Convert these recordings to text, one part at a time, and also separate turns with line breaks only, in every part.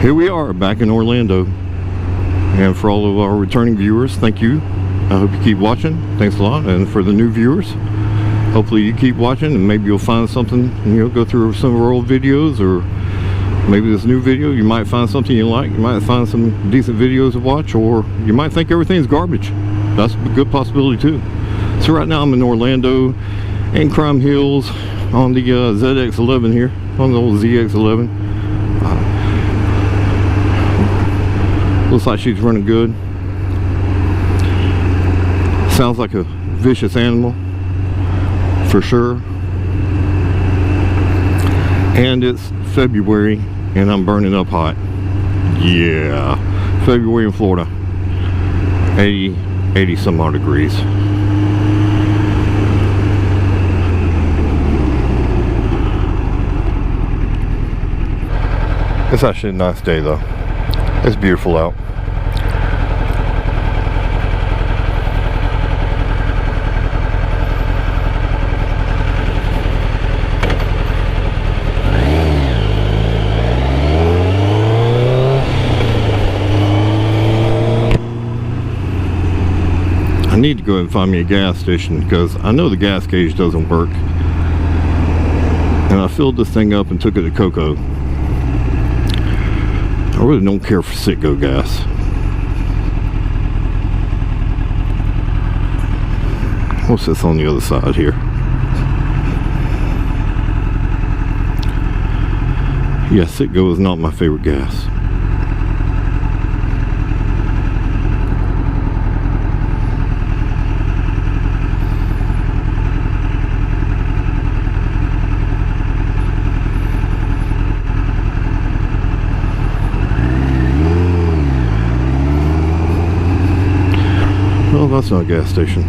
Here we are back in Orlando, and for all of our returning viewers, thank you. I hope you keep watching. Thanks a lot. And for the new viewers, hopefully you keep watching, and maybe you'll find something, you know, go through some of our old videos, or maybe this new video you might find something you like. You might find some decent videos to watch, or you might think everything's garbage. That's a good possibility too. So right now I'm in Orlando in Crime Hills on the ZX11 here, on the old ZX11. Looks like she's running good. Sounds like a vicious animal for sure. And it's February and I'm burning up hot. Yeah, February in Florida. 80 some odd degrees. It's actually a nice day though. It's beautiful out. I need to go and find me a gas station because I know the gas gauge doesn't work. And I filled this thing up and took it to Coco. I really don't care for Citgo gas. What's this on the other side here? Yeah, Citgo is not my favorite gas. Well, that's not a gas station.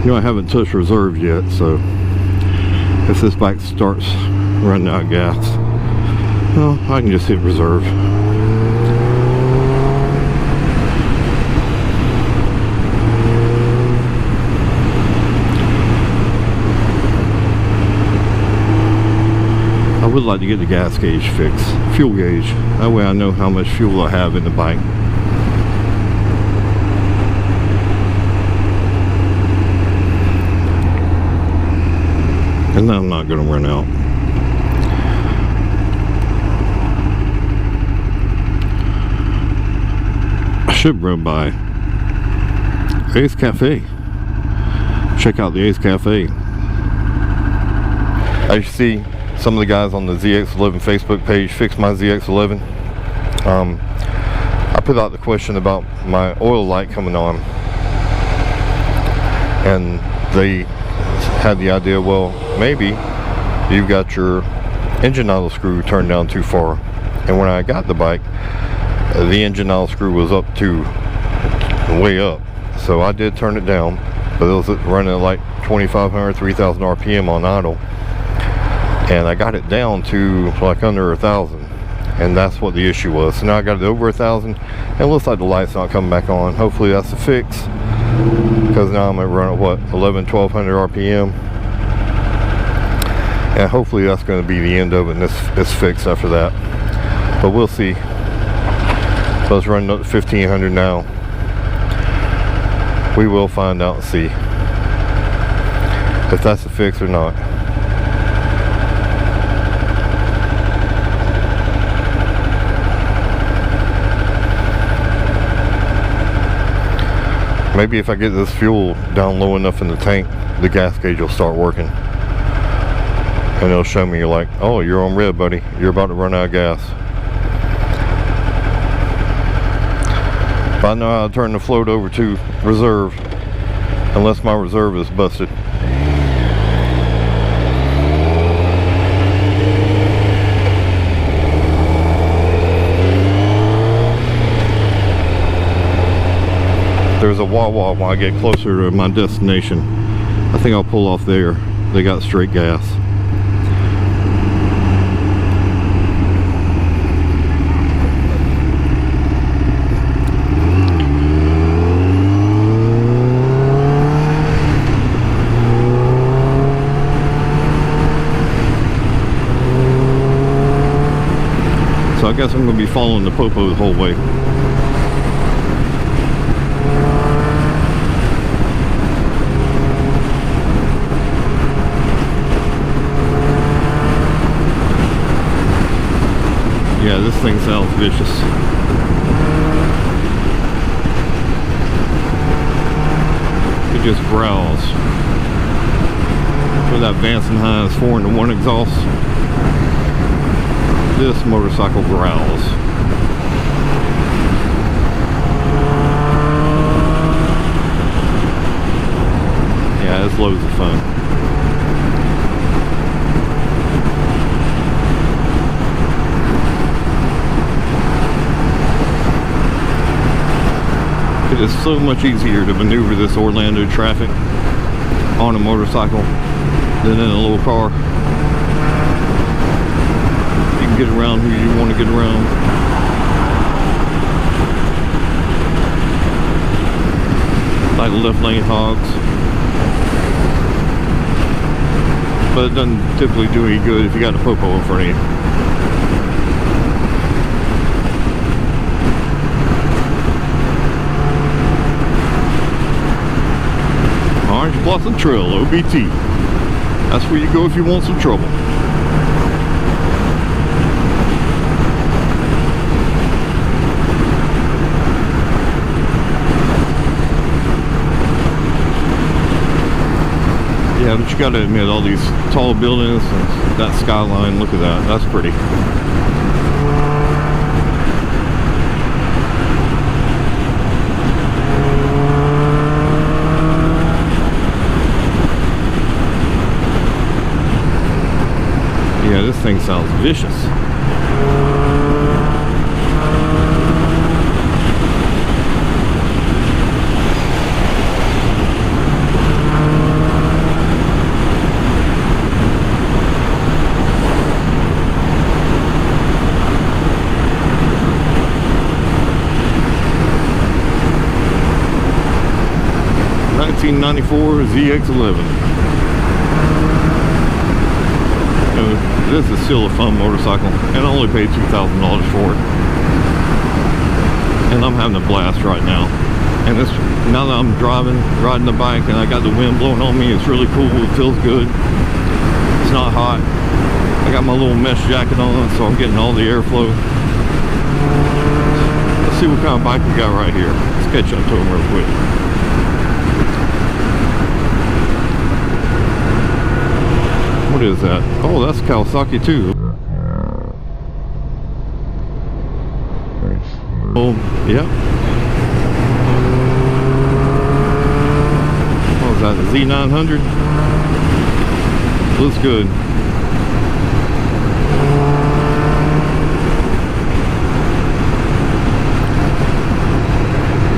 You know, I haven't touched reserve yet, so if this bike starts running out of gas, well, I can just hit reserve. I would like to get the gas gauge fixed, fuel gauge. That way I know how much fuel I have in the bike. And then I'm not going to run out. I should run by Ace Cafe. Check out the Ace Cafe. As you see, some of the guys on the ZX11 Facebook page fixed my ZX11. I put out the question about my oil light coming on, and they had the idea, well, maybe you've got your engine idle screw turned down too far. And when I got the bike, the engine idle screw was up to way up, so I did turn it down, but it was running at like 2,500, 3,000 RPM on idle, and I got it down to like under 1,000, and that's what the issue was. So now I got it over 1,000, and it looks like the light's not coming back on. Hopefully that's a fix, because now I'm gonna run at what, 1,100-1,200 RPM, and hopefully that's going to be the end of it, and it's fixed after that. But we'll see. So it's running up to 1,500 now. We will find out and see if that's a fix or not. Maybe if I get this fuel down low enough in the tank, the gas gauge will start working. And it'll show me, like, oh, you're on red, buddy. You're about to run out of gas. But I know how to turn the float over to reserve, unless my reserve is busted. There's a Wawa when I get closer to my destination. I think I'll pull off there. They got straight gas. guess I'm going to be following the popo the whole way. Yeah, this thing sounds vicious. It just growls. For that Vance & Hines 4-in-1 exhaust, this motorcycle growls. Yeah, it's loads of fun. It is so much easier to maneuver this Orlando traffic on a motorcycle than in a little car. You can get around who you want to get around. Like left lane hogs. But it doesn't typically do any good if you got a popo in front of you. Orange Blossom Trail, OBT. That's where you go if you want some trouble. Yeah, but you gotta admit, all these tall buildings and that skyline, look at that, that's pretty. Yeah, this thing sounds vicious. '94 ZX11. This is still a fun motorcycle, and I only paid $2,000 for it. And I'm having a blast right now. And this, now that I'm riding the bike, and I got the wind blowing on me, it's really cool. It feels good. It's not hot. I got my little mesh jacket on, so I'm getting all the airflow. Let's see what kind of bike we got right here. Let's catch up to them real quick. What is that? Oh, that's Kawasaki too. Oh, yeah. What was that? The Z900? Looks good.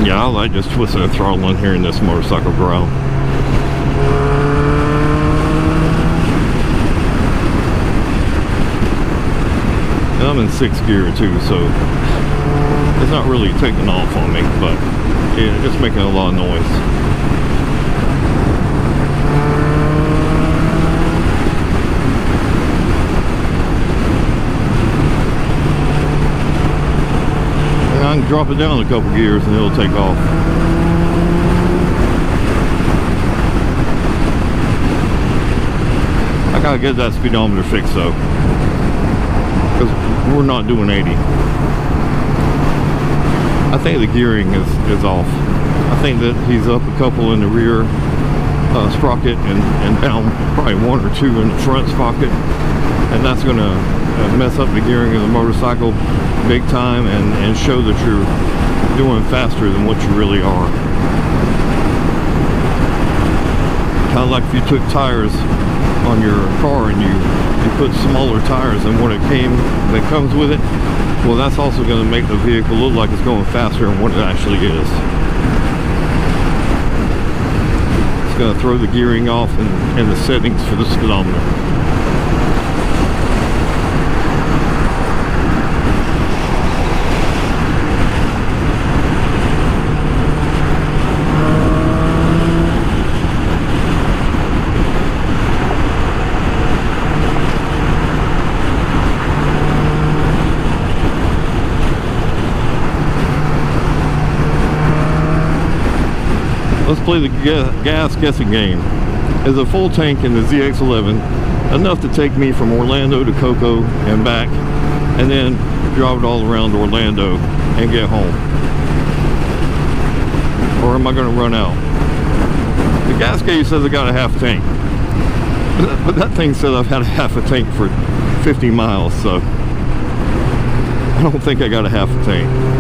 Yeah, I like just twisting the throttle in here in this motorcycle growl. And I'm in 6th gear too, so it's not really taking off on me, but yeah, it's making a lot of noise. And I can drop it down a couple gears and it'll take off. I gotta get that speedometer fixed though, because we're not doing 80. I think the gearing is off. I think that he's up a couple in the rear sprocket and down probably 1 or 2 in the front sprocket, and that's going to mess up the gearing of the motorcycle big time and show that you're doing faster than what you really are. Kind of like if you took tires on your car and you put smaller tires than what that comes with it. Well, that's also going to make the vehicle look like it's going faster than what it actually is. It's going to throw the gearing off and the settings for the speedometer. Let's play the gas guessing game. Is a full tank in the ZX11 enough to take me from Orlando to Cocoa and back, and then drive it all around Orlando and get home? Or am I going to run out? The gas gauge says I got a half tank, but that thing said I've had a half a tank for 50 miles, so I don't think I got a half a tank.